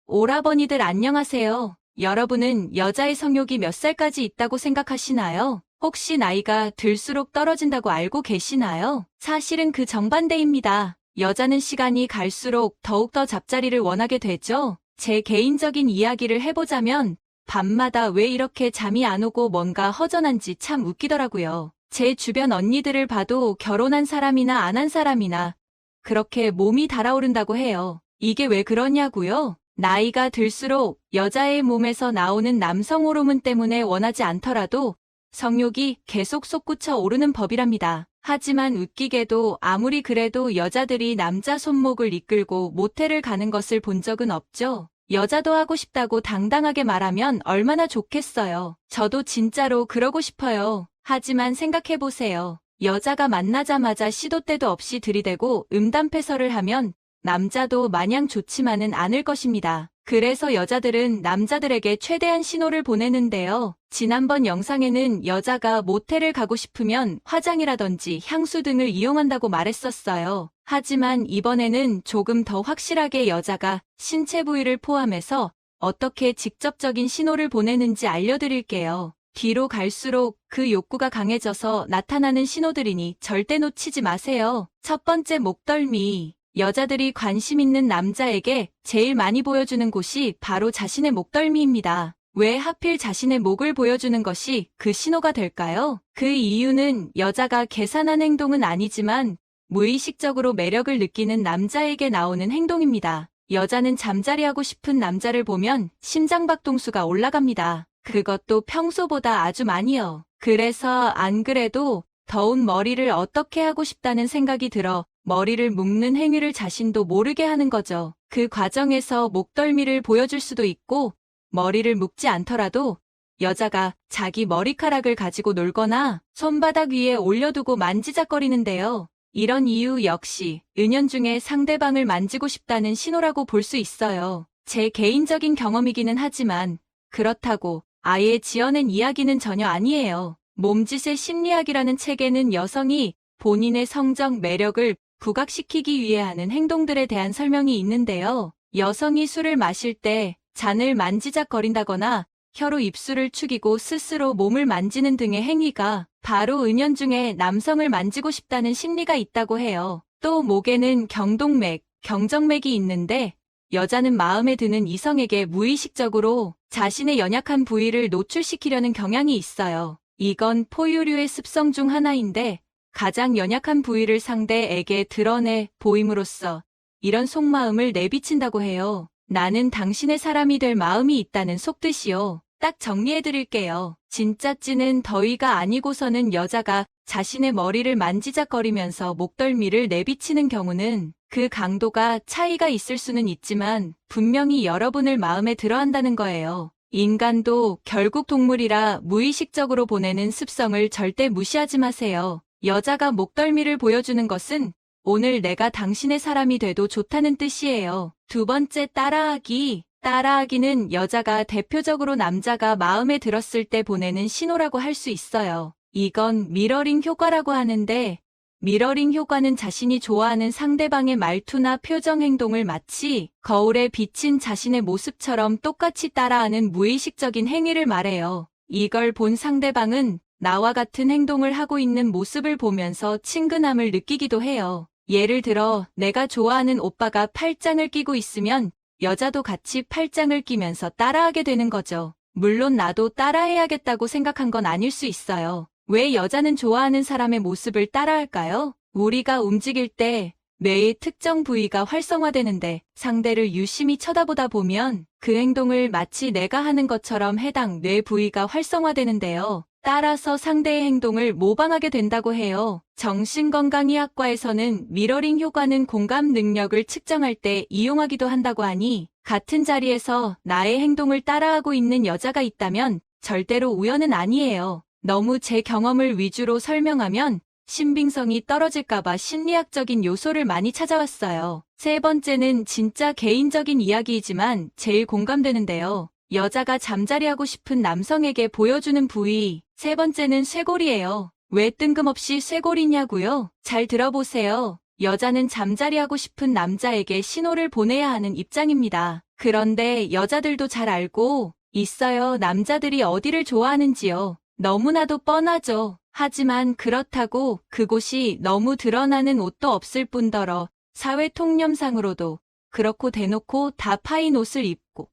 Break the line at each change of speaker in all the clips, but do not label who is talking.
오라버니들 안녕하세요. 여러분은 여자의 성욕이 몇 살까지 있다고 생각하시나요? 혹시 나이가 들수록 떨어진다고 알고 계시나요? 사실은 그 정반대입니다. 여자는 시간이 갈수록 더욱더 잡자리를 원하게 되죠. 제 개인적인 이야기를 해보자면 밤마다 왜 이렇게 잠이 안 오고 뭔가 허전한지 참 웃기더라고요. 제 주변 언니들을 봐도 결혼한 사람이나 안 한 사람이나 그렇게 몸이 달아오른다고 해요. 이게 왜 그러냐고요? 나이가 들수록 여자의 몸에서 나오는 남성 호르몬 때문에 원하지 않더라도 성욕이 계속 솟구쳐 오르는 법이랍니다. 하지만 웃기게도 아무리 그래도 여자들이 남자 손목을 이끌고 모텔을 가는 것을 본 적은 없죠. 여자도 하고 싶다고 당당하게 말하면 얼마나 좋겠어요. 저도 진짜로 그러고 싶어요. 하지만 생각해보세요. 여자가 만나자마자 시도 때도 없이 들이대고 음담패설을 하면 남자도 마냥 좋지만은 않을 것입니다. 그래서 여자들은 남자들에게 최대한 신호를 보내는데요. 지난번 영상에는 여자가 모텔을 가고 싶으면 화장이라든지 향수 등을 이용한다고 말했었어요. 하지만 이번에는 조금 더 확실하게 여자가 신체 부위를 포함해서 어떻게 직접적인 신호를 보내는지 알려드릴게요. 뒤로 갈수록 그 욕구가 강해져서 나타나는 신호들이니 절대 놓치지 마세요. 첫 번째, 목덜미. 여자들이 관심 있는 남자에게 제일 많이 보여주는 곳이 바로 자신의 목덜미입니다. 왜 하필 자신의 목을 보여주는 것이 그 신호가 될까요? 그 이유는 여자가 계산한 행동은 아니지만 무의식적으로 매력을 느끼는 남자에게 나오는 행동입니다. 여자는 잠자리하고 싶은 남자를 보면 심장박동수가 올라갑니다. 그것도 평소보다 아주 많이요. 그래서 안 그래도 더운 머리를 어떻게 하고 싶다는 생각이 들어 머리를 묶는 행위를 자신도 모르게 하는 거죠. 그 과정에서 목덜미를 보여줄 수도 있고 머리를 묶지 않더라도 여자가 자기 머리카락을 가지고 놀거나 손바닥 위에 올려두고 만지작거리는데요. 이런 이유 역시 은연중에 상대방을 만지고 싶다는 신호라고 볼 수 있어요. 제 개인적인 경험이기는 하지만 그렇다고 아예 지어낸 이야기는 전혀 아니에요. 몸짓의 심리학이라는 책에는 여성이 본인의 성적 매력을 부각시키기 위해 하는 행동들에 대한 설명이 있는데요. 여성이 술을 마실 때 잔을 만지작거린다거나 혀로 입술을 축이고 스스로 몸을 만지는 등의 행위가 바로 은연중에 남성을 만지고 싶다는 심리가 있다고 해요. 또 목에는 경동맥, 경정맥이 있는데 여자는 마음에 드는 이성에게 무의식적으로 자신의 연약한 부위를 노출시키려는 경향이 있어요. 이건 포유류의 습성 중 하나인데 가장 연약한 부위를 상대에게 드러내 보임으로써 이런 속마음을 내비친다고 해요. 나는 당신의 사람이 될 마음이 있다는 속뜻이요. 딱 정리해드릴게요. 진짜 찌는 더위가 아니고서는 여자가 자신의 머리를 만지작거리면서 목덜미를 내비치는 경우는 그 강도가 차이가 있을 수는 있지만 분명히 여러분을 마음에 들어한다는 거예요. 인간도 결국 동물이라 무의식적으로 보내는 습성을 절대 무시하지 마세요. 여자가 목덜미를 보여주는 것은 오늘 내가 당신의 사람이 돼도 좋다는 뜻이에요. 두 번째, 따라하기. 따라하기는 여자가 대표적으로 남자가 마음에 들었을 때 보내는 신호라고 할 수 있어요. 이건 미러링 효과라고 하는데 미러링 효과는 자신이 좋아하는 상대방의 말투나 표정 행동을 마치 거울에 비친 자신의 모습처럼 똑같이 따라하는 무의식적인 행위를 말해요. 이걸 본 상대방은 나와 같은 행동을 하고 있는 모습을 보면서 친근함을 느끼기도 해요. 예를 들어 내가 좋아하는 오빠가 팔짱을 끼고 있으면 여자도 같이 팔짱을 끼면서 따라하게 되는 거죠. 물론 나도 따라해야겠다고 생각한 건 아닐 수 있어요. 왜 여자는 좋아하는 사람의 모습을 따라할까요? 우리가 움직일 때 뇌의 특정 부위가 활성화되는데 상대를 유심히 쳐다보다 보면 그 행동을 마치 내가 하는 것처럼 해당 뇌 부위가 활성화되는데요. 따라서 상대의 행동을 모방하게 된다고 해요. 정신건강의학과에서는 미러링 효과는 공감 능력을 측정할 때 이용하기도 한다고 하니 같은 자리에서 나의 행동을 따라하고 있는 여자가 있다면 절대로 우연은 아니에요. 너무 제 경험을 위주로 설명하면 신빙성이 떨어질까봐 심리학적인 요소를 많이 찾아왔어요. 세 번째는 진짜 개인적인 이야기이지만 제일 공감되는데요. 여자가 잠자리하고 싶은 남성에게 보여주는 부위. 세 번째는 쇄골이에요. 왜 뜬금없이 쇄골이냐고요? 잘 들어보세요. 여자는 잠자리하고 싶은 남자에게 신호를 보내야 하는 입장입니다. 그런데 여자들도 잘 알고 있어요. 남자들이 어디를 좋아하는지요. 너무나도 뻔하죠. 하지만 그렇다고 그곳이 너무 드러나는 옷도 없을 뿐더러 사회 통념상으로도 그렇고 대놓고 다 파인 옷을 입고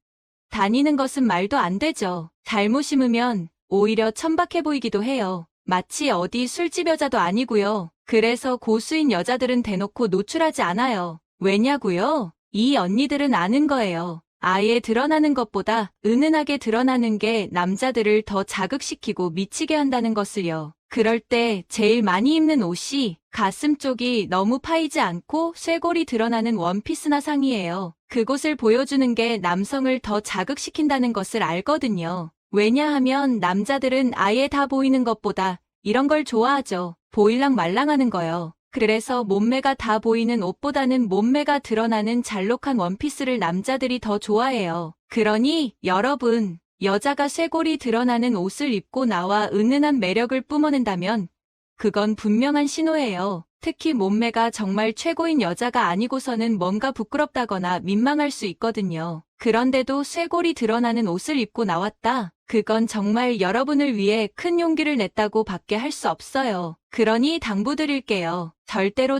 다니는 것은 말도 안 되죠. 잘못 심으면 오히려 천박해 보이기도 해요. 마치 어디 술집 여자도 아니고요. 그래서 고수인 여자들은 대놓고 노출하지 않아요. 왜냐고요? 이 언니들은 아는 거예요. 아예 드러나는 것보다 은은하게 드러나는 게 남자들을 더 자극시키고 미치게 한다는 것을요. 그럴 때 제일 많이 입는 옷이 가슴 쪽이 너무 파이지 않고 쇄골이 드러나는 원피스나 상의예요. 그곳을 보여주는 게 남성을 더 자극시킨다는 것을 알거든요. 왜냐하면 남자들은 아예 다 보이는 것보다 이런 걸 좋아하죠. 보일랑 말랑하는 거요. 그래서 몸매가 다 보이는 옷보다는 몸매가 드러나는 잘록한 원피스를 남자들이 더 좋아해요. 그러니 여러분, 여자가 쇄골이 드러나는 옷을 입고 나와 은은한 매력을 뿜어낸다면 그건 분명한 신호예요. 특히 몸매가 정말 최고인 여자가 아니고서는 뭔가 부끄럽다거나 민망할 수 있거든요. 그런데도 쇄골이 드러나는 옷을 입고 나왔다. 그건 정말 여러분을 위해 큰 용기를 냈다고 밖에 할 수 없어요. 그러니 당부드릴게요.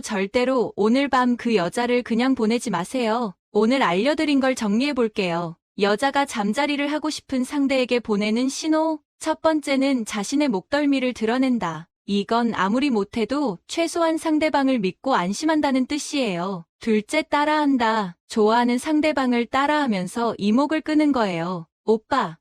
절대로 오늘 밤 그 여자를 그냥 보내지 마세요. 오늘 알려드린 걸 정리해 볼게요. 여자가 잠자리를 하고 싶은 상대에게 보내는 신호. 첫 번째는 자신의 목덜미를 드러낸다. 이건 아무리 못해도 최소한 상대방을 믿고 안심한다는 뜻이에요. 둘째, 따라한다. 좋아하는 상대방을 따라하면서 이목을 끄는 거예요. 오빠,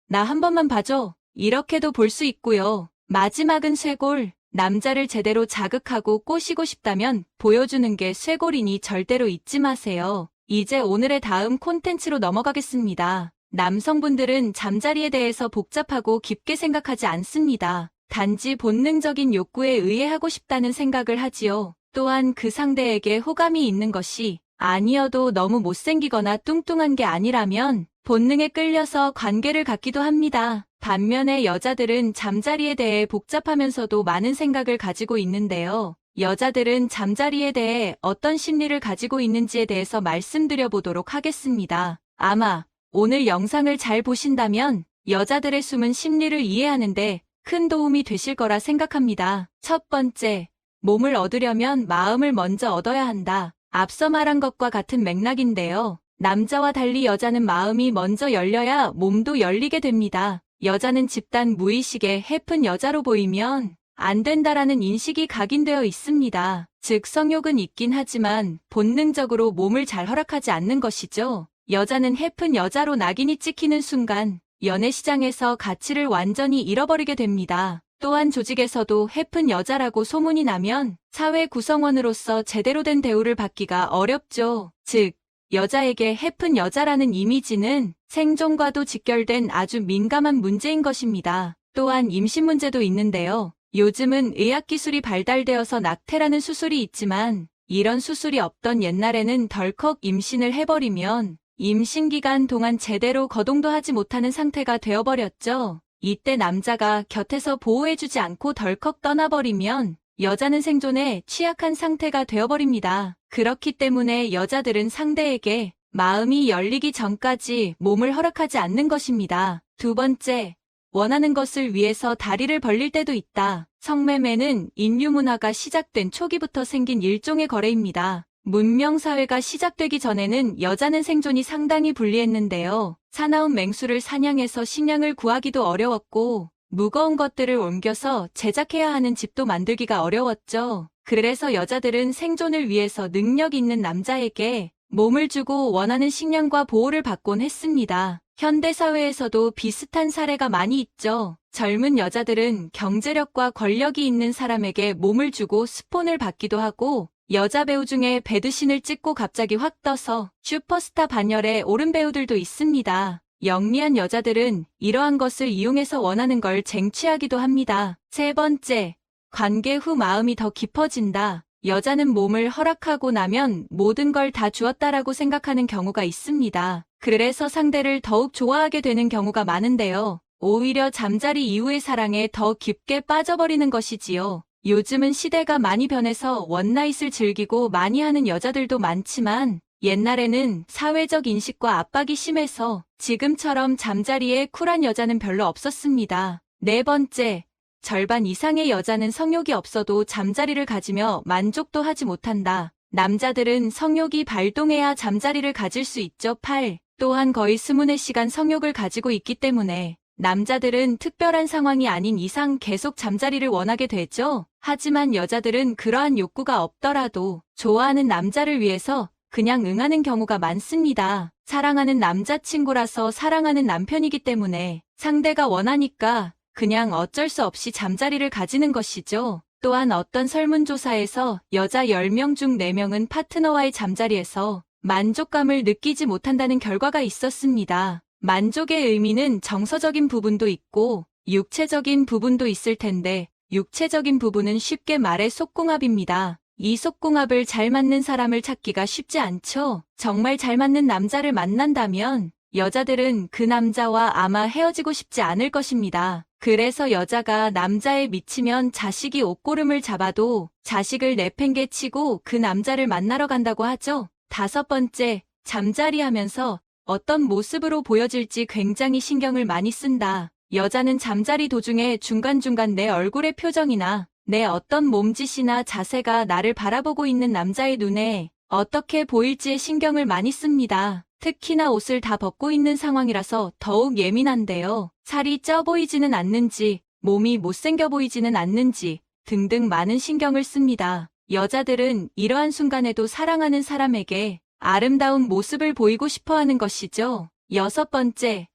나 한 번만 봐줘. 이렇게도 볼 수 있고요. 마지막은 쇄골. 남자를 제대로 자극하고 꼬시고 싶다면 보여주는 게 쇄골이니 절대로 잊지 마세요. 이제 오늘의 다음 콘텐츠로 넘어가겠습니다. 남성분들은 잠자리에 대해서 복잡하고 깊게 생각하지 않습니다. 단지 본능적인 욕구에 의해 하고 싶다는 생각을 하지요. 또한 그 상대에게 호감이 있는 것이 아니어도 너무 못생기거나 뚱뚱한 게 아니라면 본능에 끌려서 관계를 갖기도 합니다. 반면에 여자들은 잠자리에 대해 복잡하면서도 많은 생각을 가지고 있는데요. 여자들은 잠자리에 대해 어떤 심리를 가지고 있는지에 대해서 말씀드려 보도록 하겠습니다. 아마 오늘 영상을 잘 보신다면 여자들의 숨은 심리를 이해하는데 큰 도움이 되실 거라 생각합니다. 첫 번째, 몸을 얻으려면 마음을 먼저 얻어야 한다. 앞서 말한 것과 같은 맥락인데요. 남자와 달리 여자는 마음이 먼저 열려야 몸도 열리게 됩니다. 여자는 집단 무의식에 해픈 여자로 보이면 안 된다라는 인식이 각인되어 있습니다. 즉 성욕은 있긴 하지만 본능적으로 몸을 잘 허락하지 않는 것이죠. 여자는 해픈 여자로 낙인이 찍히는 순간 연애시장에서 가치를 완전히 잃어버리게 됩니다. 또한 조직에서도 해픈 여자라고 소문이 나면 사회 구성원으로서 제대로 된 대우를 받기가 어렵죠. 즉, 여자에게 해픈 여자라는 이미지는 생존과도 직결된 아주 민감한 문제인 것입니다. 또한 임신 문제도 있는데요. 요즘은 의학기술이 발달되어서 낙태라는 수술이 있지만 이런 수술이 없던 옛날에는 덜컥 임신을 해버리면 임신 기간 동안 제대로 거동도 하지 못하는 상태가 되어버렸죠. 이때 남자가 곁에서 보호해주지 않고 덜컥 떠나버리면 여자는 생존에 취약한 상태가 되어버립니다. 그렇기 때문에 여자들은 상대에게 마음이 열리기 전까지 몸을 허락하지 않는 것입니다. 두 번째, 원하는 것을 위해서 다리를 벌릴 때도 있다. 성매매는 인류 문화가 시작된 초기부터 생긴 일종의 거래입니다. 문명사회가 시작되기 전에는 여자는 생존이 상당히 불리했는데요. 사나운 맹수를 사냥해서 식량을 구하기도 어려웠고 무거운 것들을 옮겨서 제작해야 하는 집도 만들기가 어려웠죠. 그래서 여자들은 생존을 위해서 능력 있는 남자에게 몸을 주고 원하는 식량과 보호를 받곤 했습니다. 현대사회에서도 비슷한 사례가 많이 있죠. 젊은 여자들은 경제력과 권력이 있는 사람에게 몸을 주고 스폰을 받기도 하고 여자 배우 중에 배드신을 찍고 갑자기 확 떠서 슈퍼스타 반열에 오른 배우들도 있습니다. 영리한 여자들은 이러한 것을 이용해서 원하는 걸 쟁취하기도 합니다. 세 번째, 관계 후 마음이 더 깊어진다. 여자는 몸을 허락하고 나면 모든 걸 다 주었다라고 생각하는 경우가 있습니다. 그래서 상대를 더욱 좋아하게 되는 경우가 많은데요. 오히려 잠자리 이후의 사랑에 더 깊게 빠져버리는 것이지요. 요즘은 시대가 많이 변해서 원나잇을 즐기고 많이 하는 여자들도 많지만 옛날에는 사회적 인식과 압박이 심해서 지금처럼 잠자리에 쿨한 여자는 별로 없었습니다. 네 번째, 절반 이상의 여자는 성욕이 없어도 잠자리를 가지며 만족도 하지 못한다. 남자들은 성욕이 발동해야 잠자리를 가질 수 있죠. 8. 또한 거의 24시간 성욕을 가지고 있기 때문에 남자들은 특별한 상황이 아닌 이상 계속 잠자리를 원하게 되죠. 하지만 여자들은 그러한 욕구가 없더라도 좋아하는 남자를 위해서 그냥 응하는 경우가 많습니다. 사랑하는 남자친구라서 사랑하는 남편이기 때문에 상대가 원하니까 그냥 어쩔 수 없이 잠자리를 가지는 것이죠. 또한 어떤 설문조사에서 여자 10명 중 4명은 파트너와의 잠자리에서 만족감을 느끼지 못한다는 결과가 있었습니다. 만족의 의미는 정서적인 부분도 있고 육체적인 부분도 있을 텐데 육체적인 부분은 쉽게 말해 속궁합입니다. 이 속궁합을 잘 맞는 사람을 찾기가 쉽지 않죠. 정말 잘 맞는 남자를 만난다면 여자들은 그 남자와 아마 헤어지고 싶지 않을 것입니다. 그래서 여자가 남자에 미치면 자식이 옷고름을 잡아도 자식을 내팽개치고 그 남자를 만나러 간다고 하죠. 5번째, 잠자리 하면서 어떤 모습으로 보여질지 굉장히 신경을 많이 쓴다. 여자는 잠자리 도중에 중간중간 내 얼굴의 표정이나 내 어떤 몸짓이나 자세가 나를 바라보고 있는 남자의 눈에 어떻게 보일지에 신경을 많이 씁니다. 특히나 옷을 다 벗고 있는 상황이라서 더욱 예민한데요. 살이 쪄 보이지는 않는지, 몸이 못생겨 보이지는 않는지 등등 많은 신경을 씁니다. 여자들은 이러한 순간에도 사랑하는 사람에게 아름다운 모습을 보이고 싶어 하는 것이죠. 6번째,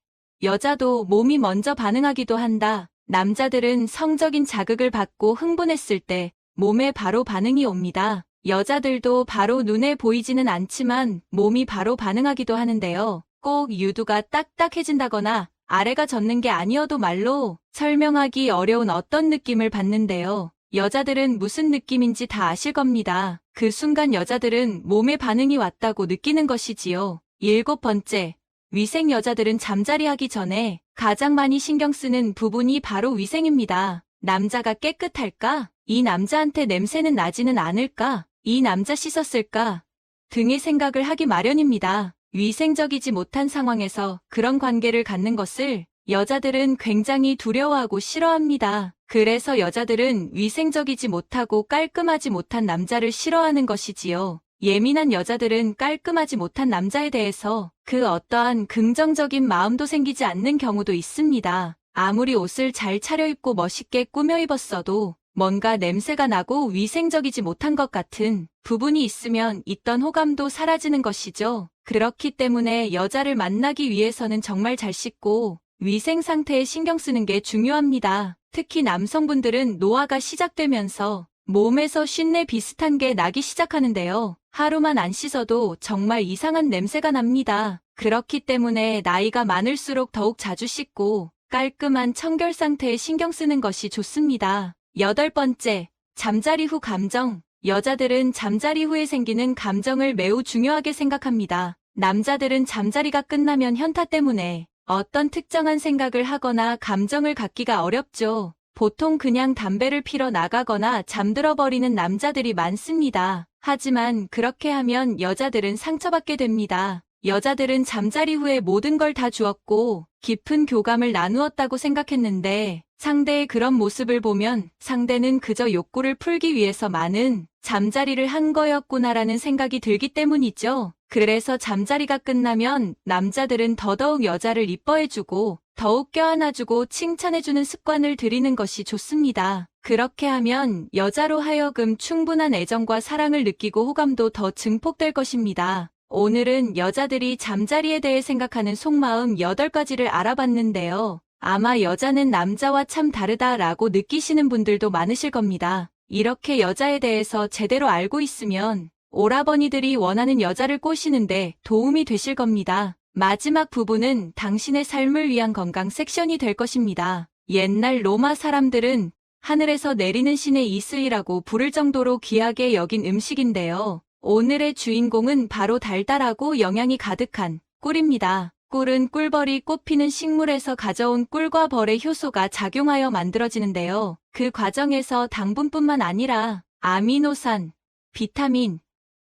여자도 몸이 먼저 반응하기도 한다. 남자들은 성적인 자극을 받고 흥분했을 때 몸에 바로 반응이 옵니다. 여자들도 바로 눈에 보이지는 않지만 몸이 바로 반응하기도 하는데요. 꼭 유두가 딱딱해진다거나 아래가 젖는 게 아니어도 말로 설명하기 어려운 어떤 느낌을 받는데요. 여자들은 무슨 느낌인지 다 아실 겁니다. 그 순간 여자들은 몸에 반응이 왔다고 느끼는 것이지요. 7번째, 위생. 여자들은 잠자리 하기 전에 가장 많이 신경 쓰는 부분이 바로 위생입니다. 남자가 깨끗할까? 이 남자한테 냄새는 나지는 않을까? 이 남자 씻었을까? 등의 생각을 하기 마련입니다. 위생적이지 못한 상황에서 그런 관계를 갖는 것을 여자들은 굉장히 두려워하고 싫어합니다. 그래서 여자들은 위생적이지 못하고 깔끔하지 못한 남자를 싫어하는 것이지요. 예민한 여자들은 깔끔하지 못한 남자에 대해서 그 어떠한 긍정적인 마음도 생기지 않는 경우도 있습니다. 아무리 옷을 잘 차려입고 멋있게 꾸며 입었어도 뭔가 냄새가 나고 위생적이지 못한 것 같은 부분이 있으면 있던 호감도 사라지는 것이죠. 그렇기 때문에 여자를 만나기 위해서는 정말 잘 씻고 위생 상태에 신경 쓰는 게 중요합니다. 특히 남성분들은 노화가 시작되면서 몸에서 쉰내 비슷한 게 나기 시작하는데요. 하루만 안 씻어도 정말 이상한 냄새가 납니다. 그렇기 때문에 나이가 많을수록 더욱 자주 씻고 깔끔한 청결 상태에 신경 쓰는 것이 좋습니다. 8번째, 잠자리 후 감정. 여자들은 잠자리 후에 생기는 감정을 매우 중요하게 생각합니다. 남자들은 잠자리가 끝나면 현타 때문에 어떤 특정한 생각을 하거나 감정을 갖기가 어렵죠. 보통 그냥 담배를 피러 나가거나 잠들어 버리는 남자들이 많습니다. 하지만 그렇게 하면 여자들은 상처받게 됩니다. 여자들은 잠자리 후에 모든 걸 다 주었고 깊은 교감을 나누었다고 생각했는데 상대의 그런 모습을 보면 상대는 그저 욕구를 풀기 위해서 많은 잠자리를 한 거였구나라는 생각이 들기 때문이죠. 그래서 잠자리가 끝나면 남자들은 더더욱 여자를 이뻐해주고 더욱 껴안아주고 칭찬해주는 습관을 들이는 것이 좋습니다. 그렇게 하면 여자로 하여금 충분한 애정과 사랑을 느끼고 호감도 더 증폭될 것입니다. 오늘은 여자들이 잠자리에 대해 생각하는 속마음 8가지를 알아봤는데요. 아마 여자는 남자와 참 다르다라고 느끼시는 분들도 많으실 겁니다. 이렇게 여자에 대해서 제대로 알고 있으면 오라버니들이 원하는 여자를 꼬시는데 도움이 되실 겁니다. 마지막 부분은 당신의 삶을 위한 건강 섹션이 될 것입니다. 옛날 로마 사람들은 하늘에서 내리는 신의 이슬이라고 부를 정도로 귀하게 여긴 음식인데요. 오늘의 주인공은 바로 달달하고 영양이 가득한 꿀입니다. 꿀은 꿀벌이 꽃피는 식물에서 가져온 꿀과 벌의 효소가 작용하여 만들어지는데요. 그 과정에서 당분뿐만 아니라 아미노산, 비타민,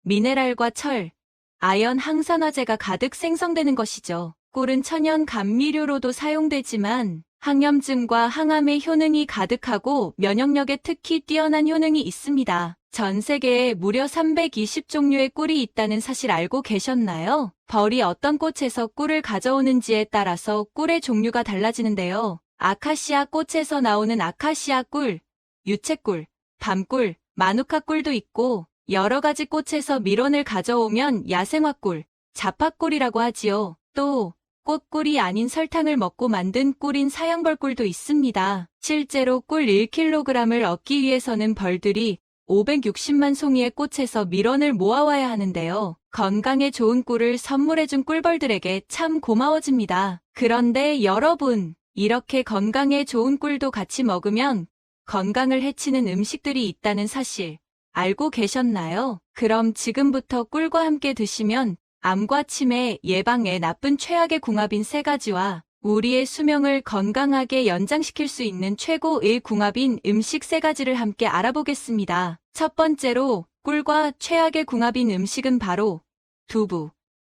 미네랄과 철, 아연 항산화제가 가득 생성되는 것이죠. 꿀은 천연 감미료로도 사용되지만 항염증과 항암의 효능이 가득하고 면역력에 특히 뛰어난 효능이 있습니다. 전 세계에 무려 320종류의 꿀이 있다는 사실 알고 계셨나요? 벌이 어떤 꽃에서 꿀을 가져오는지에 따라서 꿀의 종류가 달라지는데요. 아카시아 꽃에서 나오는 아카시아 꿀, 유채꿀, 밤꿀, 마누카 꿀도 있고 여러 가지 꽃에서 밀원을 가져오면 야생화꿀, 자파꿀이라고 하지요. 또 꽃꿀이 아닌 설탕을 먹고 만든 꿀인 사형벌꿀도 있습니다. 실제로 꿀 1kg을 얻기 위해서는 벌들이 560만 송이의 꽃에서 밀원을 모아와야 하는데요. 건강에 좋은 꿀을 선물해준 꿀벌들에게 참 고마워집니다. 그런데 여러분, 이렇게 건강에 좋은 꿀도 같이 먹으면 건강을 해치는 음식들이 있다는 사실 알고 계셨나요? 그럼 지금부터 꿀과 함께 드시면 암과 치매 예방에 나쁜 최악의 궁합인 3가지와 우리의 수명을 건강하게 연장시킬 수 있는 최고의 궁합인 음식 3가지를 함께 알아보겠습니다. 첫 번째로 꿀과 최악의 궁합인 음식은 바로 두부,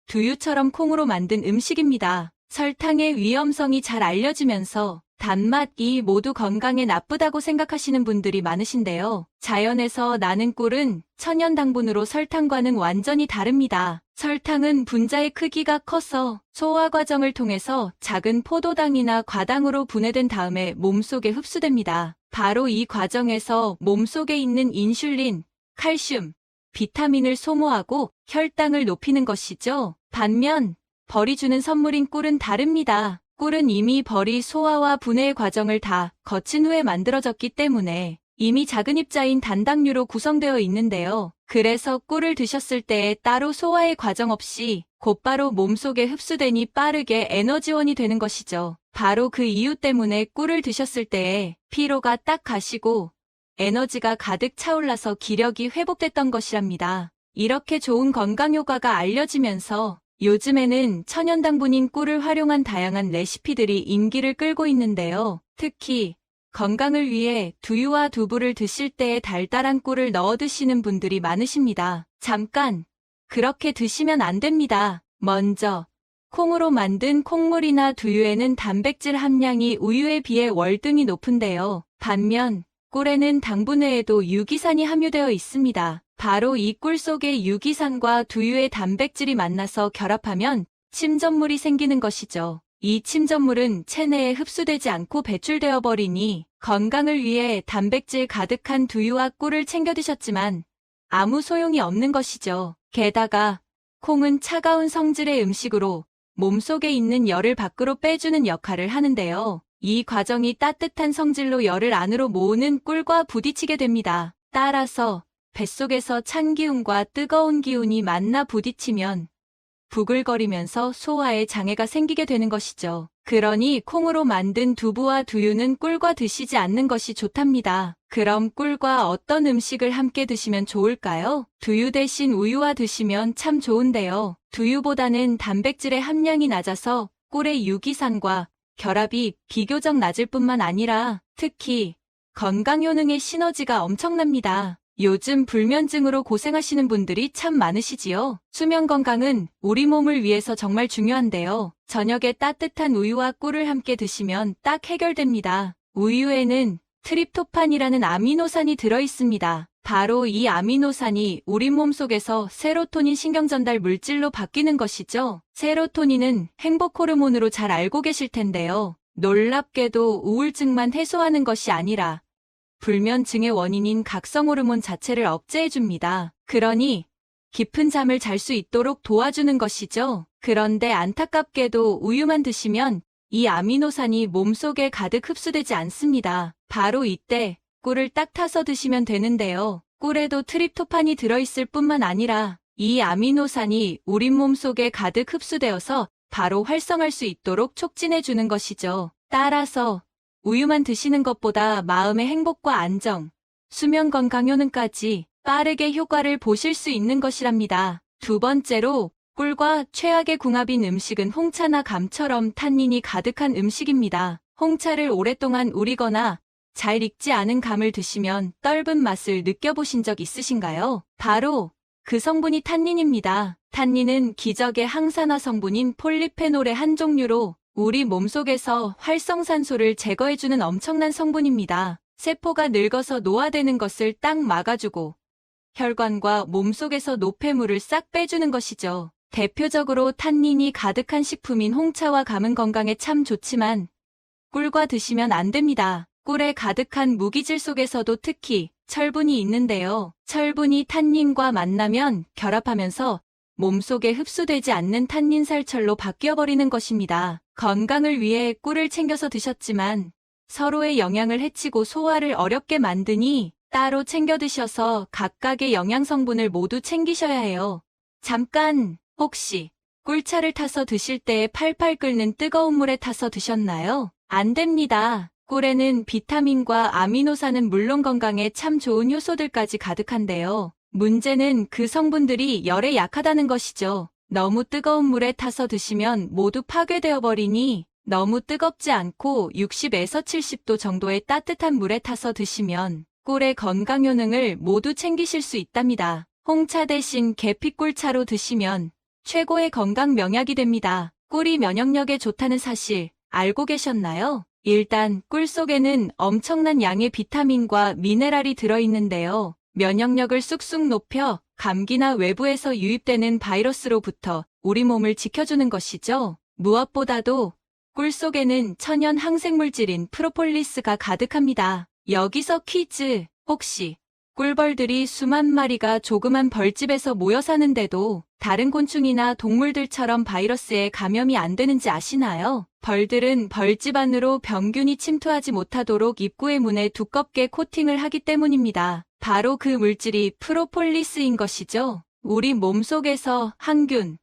두유처럼 콩으로 만든 음식입니다. 설탕의 위험성이 잘 알려지면서 단맛이 모두 건강에 나쁘다고 생각하시는 분들이 많으신데요. 자연에서 나는 꿀은 천연 당분으로 설탕과는 완전히 다릅니다. 설탕은 분자의 크기가 커서 소화 과정을 통해서 작은 포도당이나 과당으로 분해된 다음에 몸속에 흡수됩니다. 바로 이 과정에서 몸속에 있는 인슐린, 칼슘, 비타민을 소모하고 혈당을 높이는 것이죠. 반면 벌이 주는 선물인 꿀은 다릅니다. 꿀은 이미 벌이 소화와 분해의 과정을 다 거친 후에 만들어졌기 때문에 이미 작은 입자인 단당류로 구성되어 있는데요. 그래서 꿀을 드셨을 때에 따로 소화의 과정 없이 곧바로 몸속에 흡수되니 빠르게 에너지원이 되는 것이죠. 바로 그 이유 때문에 꿀을 드셨을 때에 피로가 딱 가시고 에너지가 가득 차올라서 기력이 회복됐던 것이랍니다. 이렇게 좋은 건강 효과가 알려지면서 요즘에는 천연당분인 꿀을 활용한 다양한 레시피들이 인기를 끌고 있는데요. 특히 건강을 위해 두유와 두부를 드실 때에 달달한 꿀을 넣어 드시는 분들이 많으십니다. 잠깐, 그렇게 드시면 안 됩니다. 먼저, 콩으로 만든 콩물이나 두유에는 단백질 함량이 우유에 비해 월등히 높은데요. 반면 꿀에는 당분 외에도 유기산이 함유되어 있습니다. 바로 이 꿀 속의 유기산과 두유의 단백질이 만나서 결합하면 침전물이 생기는 것이죠. 이 침전물은 체내에 흡수되지 않고 배출되어 버리니 건강을 위해 단백질 가득한 두유와 꿀을 챙겨 드셨지만 아무 소용이 없는 것이죠. 게다가 콩은 차가운 성질의 음식으로 몸속에 있는 열을 밖으로 빼주는 역할을 하는데요. 이 과정이 따뜻한 성질로 열을 안으로 모으는 꿀과 부딪히게 됩니다. 따라서 뱃속에서 찬 기운과 뜨거운 기운이 만나 부딪히면 부글거리면서 소화에 장애가 생기게 되는 것이죠. 그러니 콩으로 만든 두부와 두유는 꿀과 드시지 않는 것이 좋답니다. 그럼 꿀과 어떤 음식을 함께 드시면 좋을까요? 두유 대신 우유와 드시면 참 좋은데요. 두유보다는 단백질의 함량이 낮아서 꿀의 유기산과 결합이 비교적 낮을 뿐만 아니라 특히 건강 효능의 시너지가 엄청납니다. 요즘 불면증으로 고생하시는 분들이 참 많으시지요. 수면 건강은 우리 몸을 위해서 정말 중요한데요. 저녁에 따뜻한 우유와 꿀을 함께 드시면 딱 해결됩니다. 우유에는 트립토판이라는 아미노산이 들어있습니다. 바로 이 아미노산이 우리 몸속에서 세로토닌 신경전달 물질로 바뀌는 것이죠. 세로토닌은 행복 호르몬으로 잘 알고 계실 텐데요. 놀랍게도 우울증만 해소하는 것이 아니라 불면증의 원인인 각성 호르몬 자체를 억제해줍니다. 그러니 깊은 잠을 잘 수 있도록 도와주는 것이죠. 그런데 안타깝게도 우유만 드시면 이 아미노산이 몸속에 가득 흡수되지 않습니다. 바로 이때 꿀을 딱 타서 드시면 되는데요. 꿀에도 트립토판이 들어있을 뿐만 아니라 이 아미노산이 우리 몸속에 가득 흡수되어서 바로 활성할 수 있도록 촉진해주는 것이죠. 따라서 우유만 드시는 것보다 마음의 행복과 안정, 수면 건강 효능까지 빠르게 효과를 보실 수 있는 것이랍니다. 두 번째로 꿀과 최악의 궁합인 음식은 홍차나 감처럼 탄닌이 가득한 음식입니다. 홍차를 오랫동안 우리거나 잘 익지 않은 감을 드시면 떫은 맛을 느껴보신 적 있으신가요? 바로 그 성분이 탄닌입니다. 탄닌은 기적의 항산화 성분인 폴리페놀의 한 종류로 우리 몸속에서 활성산소를 제거해주는 엄청난 성분입니다. 세포가 늙어서 노화되는 것을 딱 막아주고 혈관과 몸속에서 노폐물을 싹 빼주는 것이죠. 대표적으로 탄닌이 가득한 식품인 홍차와 감은 건강에 참 좋지만 꿀과 드시면 안 됩니다. 꿀에 가득한 무기질 속에서도 특히 철분이 있는데요. 철분이 탄닌과 만나면 결합하면서 몸속에 흡수되지 않는 탄닌살철로 바뀌어버리는 것입니다. 건강을 위해 꿀을 챙겨서 드셨지만 서로의 영양을 해치고 소화를 어렵게 만드니 따로 챙겨 드셔서 각각의 영양성분을 모두 챙기셔야 해요. 잠깐, 혹시 꿀차를 타서 드실 때 팔팔 끓는 뜨거운 물에 타서 드셨나요? 안 됩니다. 꿀에는 비타민과 아미노산은 물론 건강에 참 좋은 효소들까지 가득한데요. 문제는 그 성분들이 열에 약하다는 것이죠. 너무 뜨거운 물에 타서 드시면 모두 파괴되어 버리니 너무 뜨겁지 않고 60에서 70도 정도의 따뜻한 물에 타서 드시면 꿀의 건강 효능을 모두 챙기실 수 있답니다. 홍차 대신 계피꿀차로 드시면 최고의 건강 명약이 됩니다. 꿀이 면역력에 좋다는 사실 알고 계셨나요? 일단 꿀 속에는 엄청난 양의 비타민과 미네랄이 들어있는데요. 면역력을 쑥쑥 높여 감기나 외부에서 유입되는 바이러스로부터 우리 몸을 지켜주는 것이죠. 무엇보다도 꿀 속에는 천연 항생물질인 프로폴리스가 가득합니다. 여기서 퀴즈. 혹시 꿀벌들이 수만 마리가 조그만 벌집에서 모여 사는데도 다른 곤충이나 동물들처럼 바이러스에 감염이 안 되는지 아시나요? 벌들은 벌집 안으로 병균이 침투하지 못하도록 입구의 문에 두껍게 코팅을 하기 때문입니다. 바로 그 물질이 프로폴리스인 것이죠. 우리 몸속에서 항균,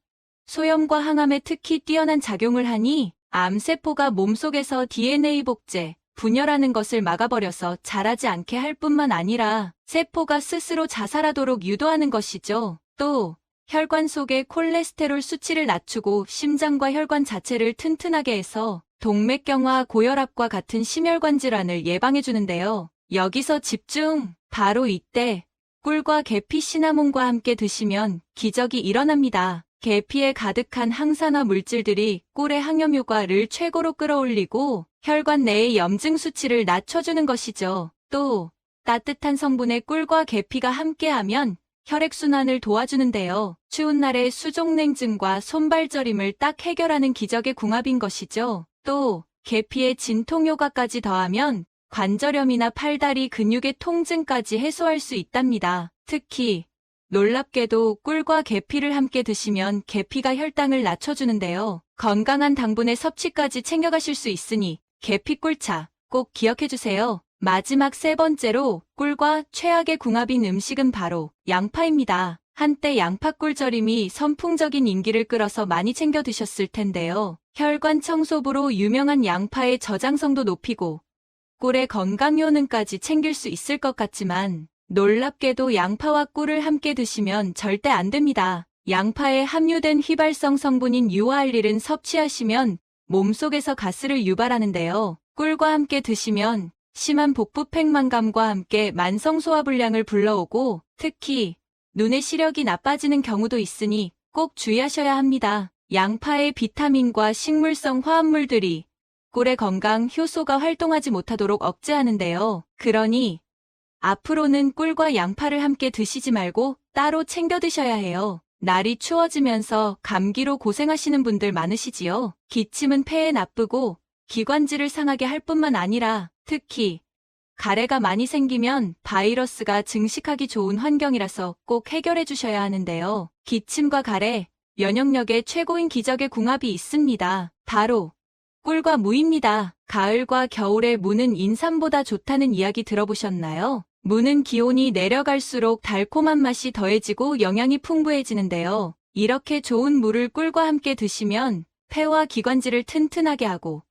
소염과 항암에 특히 뛰어난 작용을 하니 암세포가 몸속에서 DNA 복제, 분열하는 것을 막아버려서 자라지 않게 할 뿐만 아니라 세포가 스스로 자살하도록 유도하는 것이죠. 또 혈관 속의 콜레스테롤 수치를 낮추고 심장과 혈관 자체를 튼튼하게 해서 동맥경화, 고혈압과 같은 심혈관 질환을 예방해주는데요. 여기서 집중! 바로 이때 꿀과 계피, 시나몬과 함께 드시면 기적이 일어납니다. 계피에 가득한 항산화 물질들이 꿀의 항염 효과를 최고로 끌어올리고 혈관 내의 염증 수치를 낮춰주는 것이죠. 또 따뜻한 성분의 꿀과 계피가 함께하면 혈액순환을 도와주는데요. 추운 날의 수족냉증과 손발저림을 딱 해결하는 기적의 궁합인 것이죠. 또 계피의 진통 효과까지 더하면 관절염이나 팔다리 근육의 통증까지 해소할 수 있답니다. 특히 놀랍게도 꿀과 계피를 함께 드시면 계피가 혈당을 낮춰주는데요. 건강한 당분의 섭취까지 챙겨가실 수 있으니 계피꿀차 꼭 기억해주세요. 마지막 세 번째로 꿀과 최악의 궁합인 음식은 바로 양파입니다. 한때 양파꿀절임이 선풍적인 인기를 끌어서 많이 챙겨 드셨을 텐데요. 혈관 청소부로 유명한 양파의 저장성도 높이고 꿀의 건강 효능까지 챙길 수 있을 것 같지만 놀랍게도 양파와 꿀을 함께 드시면 절대 안 됩니다. 양파에 함유된 휘발성 성분인 유화알릴은 섭취하시면 몸속에서 가스를 유발하는데요. 꿀과 함께 드시면 심한 복부 팽만감과 함께 만성 소화불량을 불러오고 특히 눈의 시력이 나빠지는 경우도 있으니 꼭 주의하셔야 합니다. 양파의 비타민과 식물성 화합물들이 꿀의 건강 효소가 활동하지 못하도록 억제하는데요. 그러니 앞으로는 꿀과 양파를 함께 드시지 말고 따로 챙겨 드셔야 해요. 날이 추워지면서 감기로 고생하시는 분들 많으시지요. 기침은 폐에 나쁘고 기관지를 상하게 할 뿐만 아니라 특히 가래가 많이 생기면 바이러스가 증식하기 좋은 환경이라서 꼭 해결해 주셔야 하는데요. 기침과 가래, 면역력의 최고인 기적의 궁합이 있습니다. 바로 꿀과 무입니다. 가을과 겨울에 무는 인삼보다 좋다는 이야기 들어보셨나요? 무는 기온이 내려갈수록 달콤한 맛이 더해지고 영양이 풍부해지는데요. 이렇게 좋은 무를 꿀과 함께 드시면 폐와 기관지를 튼튼하게 하고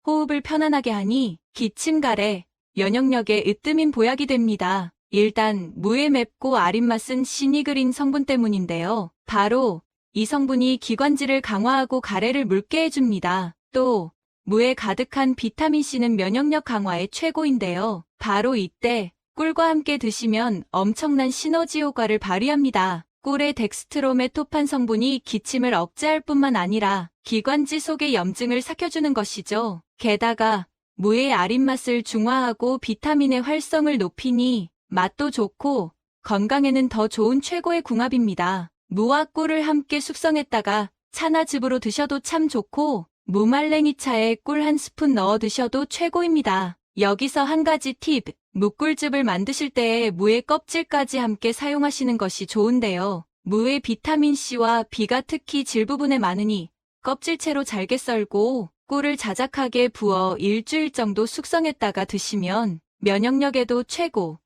호흡을 편안하게 하니 기침, 가래, 면역력에 으뜸인 보약이 됩니다. 일단 무의 맵고 아린 맛은 시니그린 성분 때문인데요. 바로 이 성분이 기관지를 강화하고 가래를 묽게 해줍니다. 또 무에 가득한 비타민C는 면역력 강화에 최고인데요. 바로 이때 꿀과 함께 드시면 엄청난 시너지 효과를 발휘합니다. 꿀의 덱스트로메토판 성분이 기침을 억제할 뿐만 아니라 기관지 속의 염증을 삭혀주는 것이죠. 게다가 무의 아린 맛을 중화하고 비타민의 활성을 높이니 맛도 좋고 건강에는 더 좋은 최고의 궁합입니다. 무와 꿀을 함께 숙성했다가 차나 즙으로 드셔도 참 좋고 무말랭이 차에 꿀 한 스푼 넣어 드셔도 최고입니다. 여기서 한 가지 팁, 무꿀즙을 만드실 때에 무의 껍질까지 함께 사용하시는 것이 좋은데요. 무의 비타민C와 B가 특히 질 부분에 많으니 껍질채로 잘게 썰고 꿀을 자작하게 부어 일주일 정도 숙성했다가 드시면 면역력에도 최고,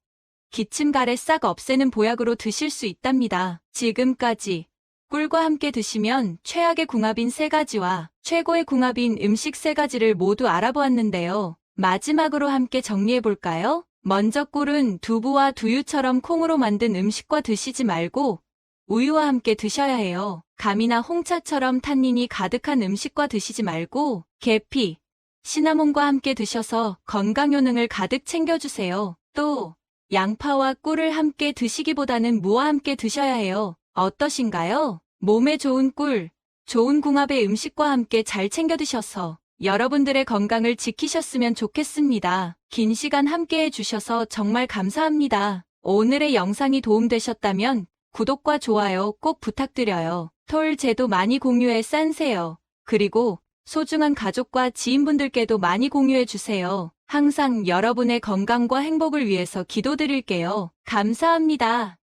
기침 가래 싹 없애는 보약으로 드실 수 있답니다. 지금까지 꿀과 함께 드시면 최악의 궁합인 3가지와 최고의 궁합인 음식 3가지를 모두 알아보았는데요. 마지막으로 함께 정리해볼까요? 먼저 꿀은 두부와 두유처럼 콩으로 만든 음식과 드시지 말고 우유와 함께 드셔야 해요. 감이나 홍차처럼 탄닌이 가득한 음식과 드시지 말고 계피, 시나몬과 함께 드셔서 건강 효능을 가득 챙겨주세요. 또 양파와 꿀을 함께 드시기보다는 무와 함께 드셔야 해요. 어떠신가요? 몸에 좋은 꿀, 좋은 궁합의 음식과 함께 잘 챙겨 드셔서 여러분들의 건강을 지키셨으면 좋겠습니다. 긴 시간 함께 해주셔서 정말 감사합니다. 오늘의 영상이 도움되셨다면 구독과 좋아요 꼭 부탁드려요. 톨제도 많이 공유해 싸세요. 그리고 소중한 가족과 지인분들께도 많이 공유해 주세요. 항상 여러분의 건강과 행복을 위해서 기도드릴게요. 감사합니다.